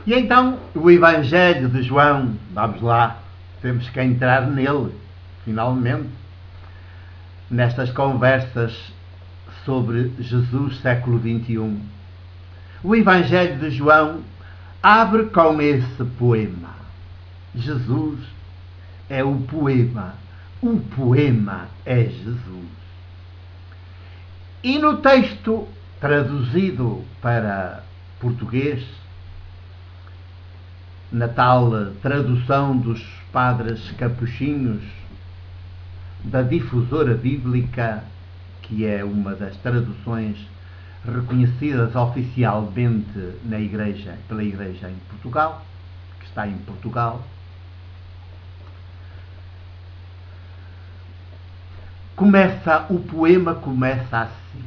E então, o Evangelho de João, vamos lá, temos que entrar nele, finalmente, nestas conversas sobre Jesus, século XXI. O Evangelho de João abre com esse poema. Jesus é o poema é Jesus. E no texto traduzido para português, na tal tradução dos padres capuchinhos da Difusora Bíblica, que é uma das traduções reconhecidas oficialmente na Igreja, pela Igreja em Portugal, que está em Portugal, o poema começa assim.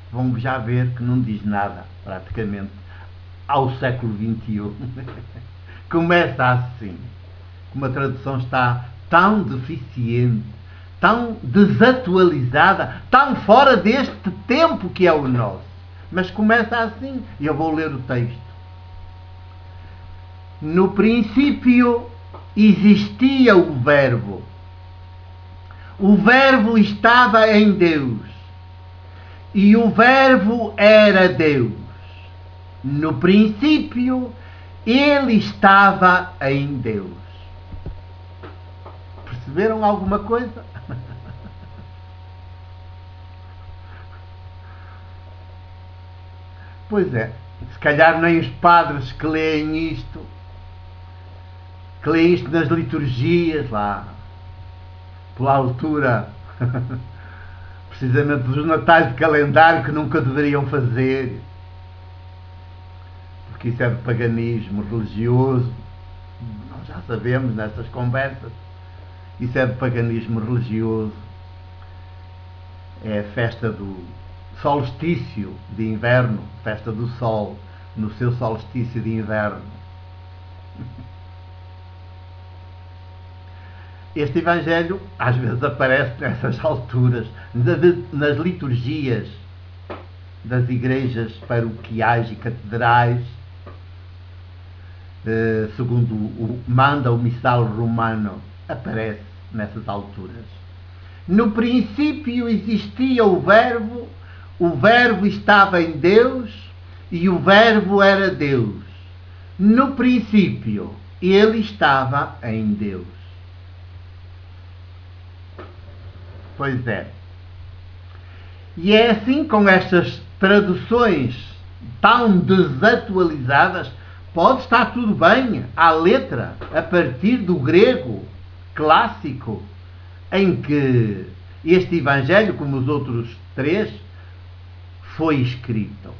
Vamos já ver que não diz nada, praticamente, ao século XXI. Começa assim. Como a tradução está tão deficiente, tão desatualizada, tão fora deste tempo que é o nosso. Mas começa assim, e eu vou ler o texto. No princípio existia o Verbo. O Verbo estava em Deus. E o Verbo era Deus. No princípio, ele estava em Deus. Perceberam alguma coisa? Pois é, se calhar nem os padres que leem isto nas liturgias, lá, pela altura, precisamente dos natais de calendário, que nunca deveriam fazer, porque isso é de paganismo religioso. Nós já sabemos nestas conversas, isso é de paganismo religioso. É a festa do solstício de inverno, festa do sol, no seu solstício de inverno. Este Evangelho às vezes aparece nessas alturas, nas liturgias das igrejas paroquiais e catedrais, segundo manda o missal romano, aparece nessas alturas. No princípio existia o Verbo estava em Deus e o Verbo era Deus. No princípio, ele estava em Deus. Pois é. E é assim, com estas traduções tão desatualizadas, pode estar tudo bem à letra, a partir do grego clássico, em que este Evangelho, como os outros três, foi escrito.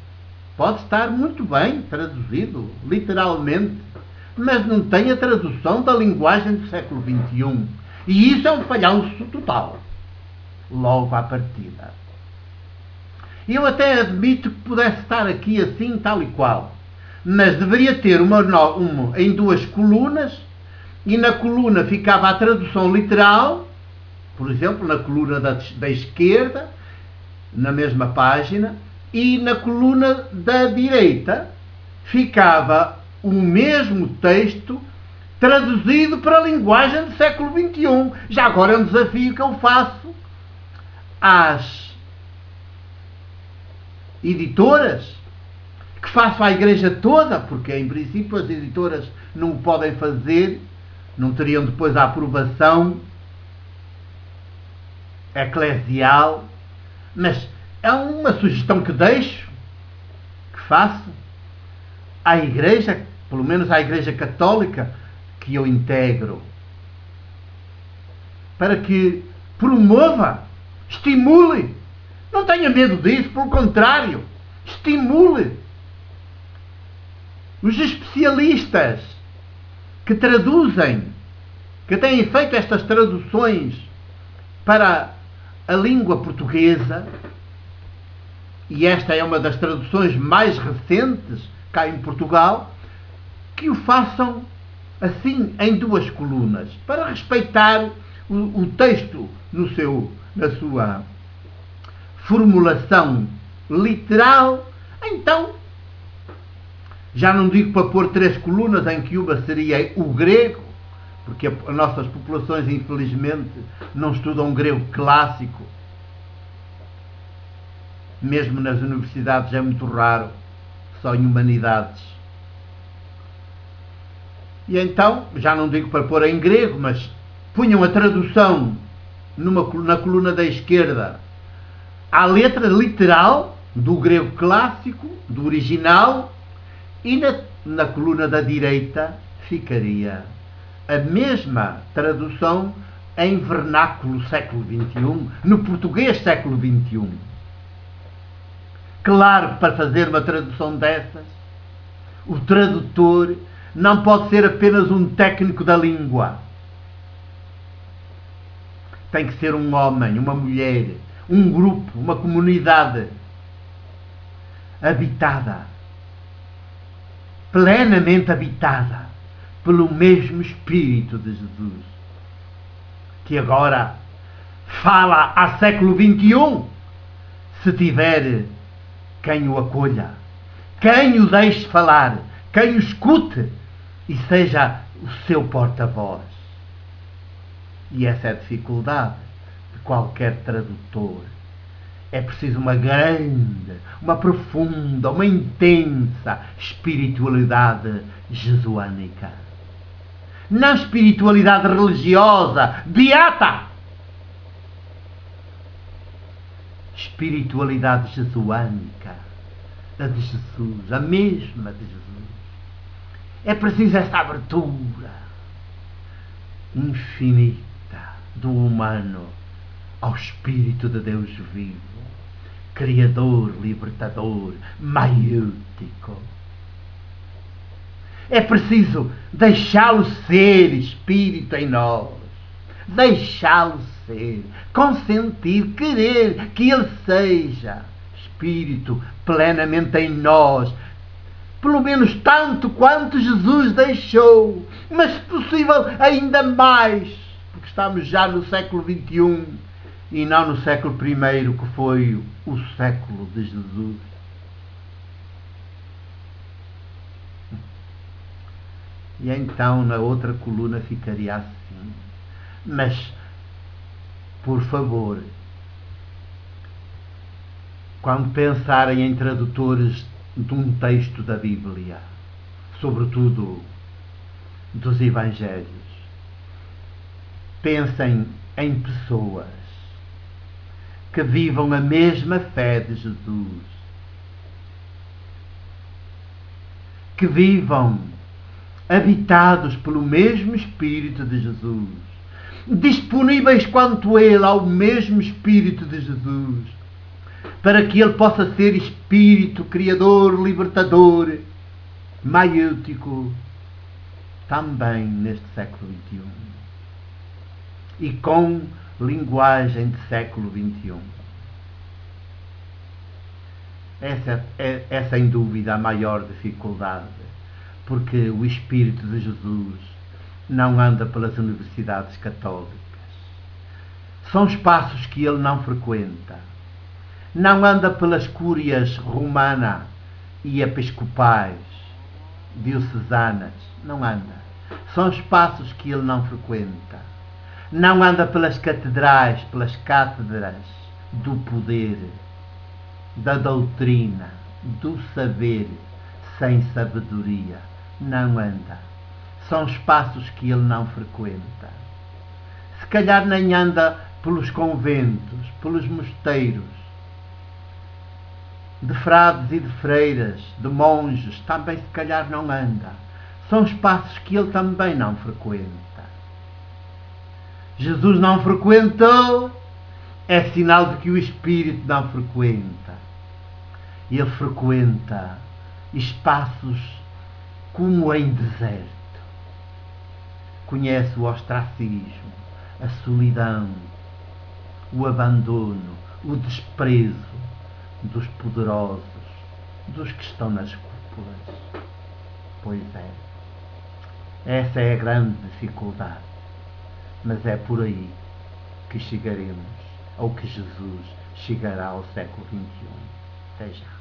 Pode estar muito bem traduzido, literalmente, mas não tem a tradução da linguagem do século XXI. E isso é um falhanço total, logo à partida. Eu até admito que pudesse estar aqui assim, tal e qual, mas deveria ter uma em duas colunas, e na coluna ficava a tradução literal, por exemplo, na coluna da esquerda, na mesma página, e na coluna da direita ficava o mesmo texto traduzido para a linguagem do século XXI. Já agora é um desafio que eu faço às editoras, que faço à igreja toda, porque em princípio as editoras não o podem fazer, não teriam depois a aprovação eclesial, mas é uma sugestão que deixo, que faço à igreja, pelo menos à igreja católica que eu integro, para que promova, estimule, não tenha medo disso, pelo contrário, estimule os especialistas que traduzem, que têm feito estas traduções para a língua portuguesa, e esta é uma das traduções mais recentes cá em Portugal, que o façam assim em duas colunas, para respeitar o texto na sua formulação literal. Então Já não digo para pôr 3 colunas, em que uma seria o grego, porque as nossas populações, infelizmente, não estudam grego clássico. Mesmo nas universidades é muito raro, só em humanidades. E então, já não digo para pôr em grego, mas punham a tradução na coluna da esquerda à letra literal do grego clássico, do original, e na coluna da direita ficaria a mesma tradução em vernáculo século XXI, no português século XXI. Claro que para fazer uma tradução dessas, o tradutor não pode ser apenas um técnico da língua. Tem que ser um homem, uma mulher, um grupo, uma comunidade habitada, plenamente habitada pelo mesmo Espírito de Jesus, que agora fala a século XXI, se tiver quem o acolha, quem o deixe falar, quem o escute e seja o seu porta-voz. E essa é a dificuldade de qualquer tradutor. É preciso uma grande, uma profunda, uma intensa espiritualidade jesuânica. Não espiritualidade religiosa, beata. Espiritualidade jesuânica, a de Jesus, a mesma de Jesus. É preciso esta abertura infinita do humano ao Espírito de Deus vivo, Criador, Libertador, maiútico. É preciso deixá-lo ser Espírito em nós, deixá-lo ser, consentir, querer que Ele seja Espírito plenamente em nós, pelo menos tanto quanto Jesus deixou, mas se possível ainda mais, porque estamos já no século XXI e não no século I, que foi o século de Jesus. E então na outra coluna ficaria assim. Mas, por favor, quando pensarem em tradutores de um texto da Bíblia, sobretudo dos Evangelhos, pensem em pessoas que vivam a mesma fé de Jesus, que vivam habitados pelo mesmo Espírito de Jesus, disponíveis quanto Ele ao mesmo Espírito de Jesus, para que Ele possa ser Espírito Criador, Libertador, maiútico, também neste século XXI. E com linguagem de século XXI. Essa é sem dúvida a maior dificuldade, porque o Espírito de Jesus não anda pelas universidades católicas. São espaços que ele não frequenta. Não anda pelas cúrias romana e episcopais, diocesanas. Não anda. São espaços que ele não frequenta. Não anda pelas catedrais, pelas cátedras do poder, da doutrina, do saber, sem sabedoria. Não anda. São espaços que ele não frequenta. Se calhar nem anda pelos conventos, pelos mosteiros, de frades e de freiras, de monges, também se calhar não anda. São espaços que ele também não frequenta. Jesus não frequentou, é sinal de que o Espírito não frequenta. Ele frequenta espaços como em deserto. Conhece o ostracismo, a solidão, o abandono, o desprezo dos poderosos, dos que estão nas cúpulas. Pois é. Essa é a grande dificuldade. Mas é por aí que chegaremos, ou que Jesus chegará ao século XXI. Até já.